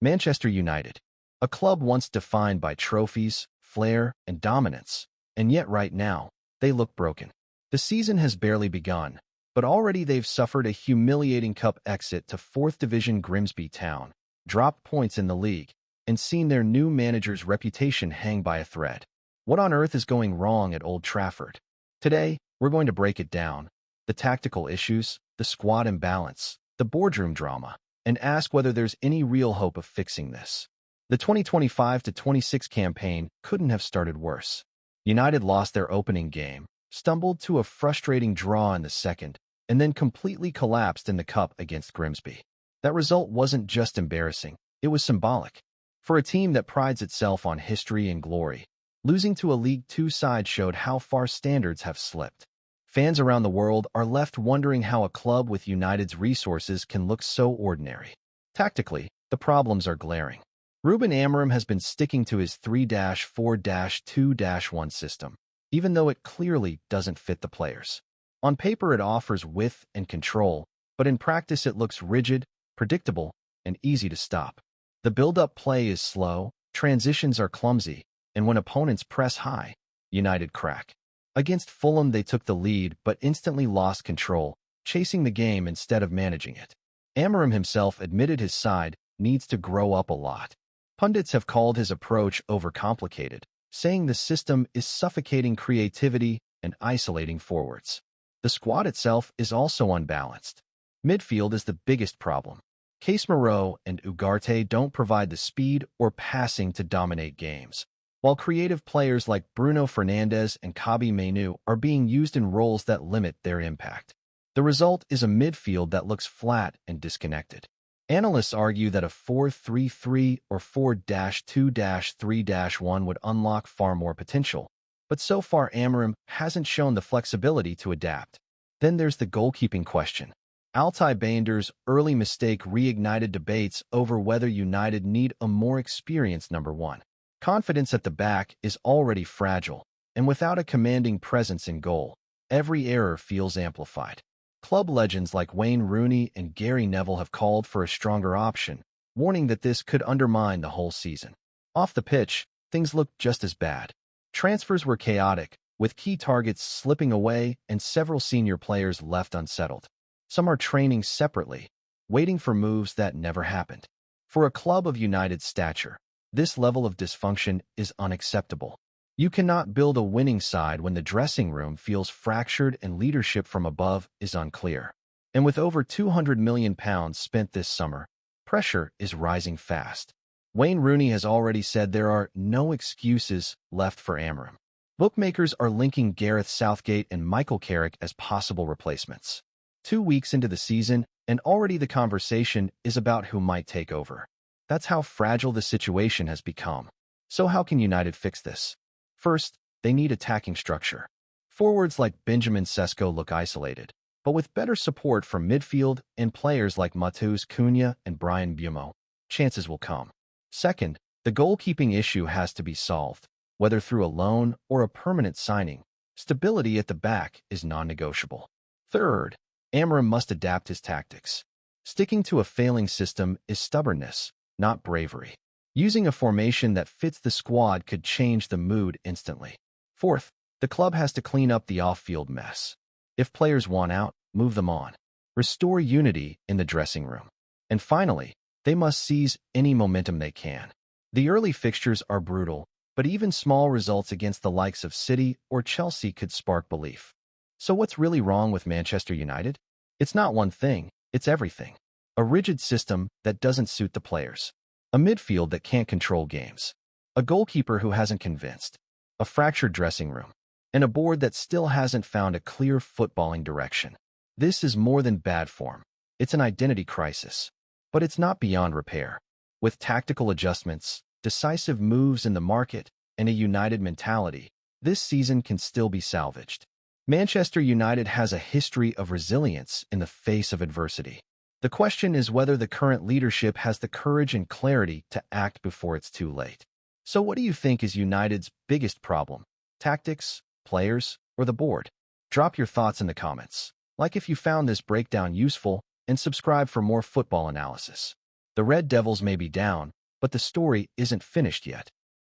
Manchester United, a club once defined by trophies, flair, and dominance, and yet right now, they look broken. The season has barely begun, but already they've suffered a humiliating cup exit to 4th Division Grimsby Town, dropped points in the league, and seen their new manager's reputation hang by a thread. What on earth is going wrong at Old Trafford? Today, we're going to break it down, the tactical issues, the squad imbalance, the boardroom drama, and ask whether there's any real hope of fixing this. The 2025-26 campaign couldn't have started worse. United lost their opening game, stumbled to a frustrating draw in the second, and then completely collapsed in the cup against Grimsby. That result wasn't just embarrassing, it was symbolic. For a team that prides itself on history and glory, losing to a League Two side showed how far standards have slipped. Fans around the world are left wondering how a club with United's resources can look so ordinary. Tactically, the problems are glaring. Ruben Amorim has been sticking to his 3-4-2-1 system, even though it clearly doesn't fit the players. On paper it offers width and control, but in practice it looks rigid, predictable, and easy to stop. The build-up play is slow, transitions are clumsy, and when opponents press high, United crack. Against Fulham they took the lead but instantly lost control, chasing the game instead of managing it. Amorim himself admitted his side needs to grow up a lot. Pundits have called his approach overcomplicated, saying the system is suffocating creativity and isolating forwards. The squad itself is also unbalanced. Midfield is the biggest problem. Casemiro and Ugarte don't provide the speed or passing to dominate games, while creative players like Bruno Fernandes and Kobbie Mainoo are being used in roles that limit their impact. The result is a midfield that looks flat and disconnected. Analysts argue that a 4-3-3 or 4-2-3-1 would unlock far more potential, but so far Amorim hasn't shown the flexibility to adapt. Then there's the goalkeeping question. Altay Bayınder's early mistake reignited debates over whether United need a more experienced number one. Confidence at the back is already fragile, and without a commanding presence in goal, every error feels amplified. Club legends like Wayne Rooney and Gary Neville have called for a stronger option, warning that this could undermine the whole season. Off the pitch, things looked just as bad. Transfers were chaotic, with key targets slipping away and several senior players left unsettled. Some are training separately, waiting for moves that never happened. For a club of United's stature, this level of dysfunction is unacceptable. You cannot build a winning side when the dressing room feels fractured and leadership from above is unclear. And with over £200 million spent this summer, pressure is rising fast. Wayne Rooney has already said there are no excuses left for Amorim. Bookmakers are linking Gareth Southgate and Michael Carrick as possible replacements. 2 weeks into the season, and already the conversation is about who might take over. That's how fragile the situation has become. So how can United fix this? First, they need attacking structure. Forwards like Benjamin Sesko look isolated, but with better support from midfield and players like Matheus Cunha and Brian Buemo, chances will come. Second, the goalkeeping issue has to be solved, whether through a loan or a permanent signing. Stability at the back is non-negotiable. Third, Amorim must adapt his tactics. Sticking to a failing system is stubbornness, not bravery. Using a formation that fits the squad could change the mood instantly. Fourth, the club has to clean up the off-field mess. If players want out, move them on. Restore unity in the dressing room. And finally, they must seize any momentum they can. The early fixtures are brutal, but even small results against the likes of City or Chelsea could spark belief. So what's really wrong with Manchester United? It's not one thing, it's everything. A rigid system that doesn't suit the players. A midfield that can't control games. A goalkeeper who hasn't convinced. A fractured dressing room. And a board that still hasn't found a clear footballing direction. This is more than bad form. It's an identity crisis. But it's not beyond repair. With tactical adjustments, decisive moves in the market, and a United mentality, this season can still be salvaged. Manchester United has a history of resilience in the face of adversity. The question is whether the current leadership has the courage and clarity to act before it's too late. So what do you think is United's biggest problem? Tactics, players, or the board? Drop your thoughts in the comments. Like if you found this breakdown useful, and subscribe for more football analysis. The Red Devils may be down, but the story isn't finished yet.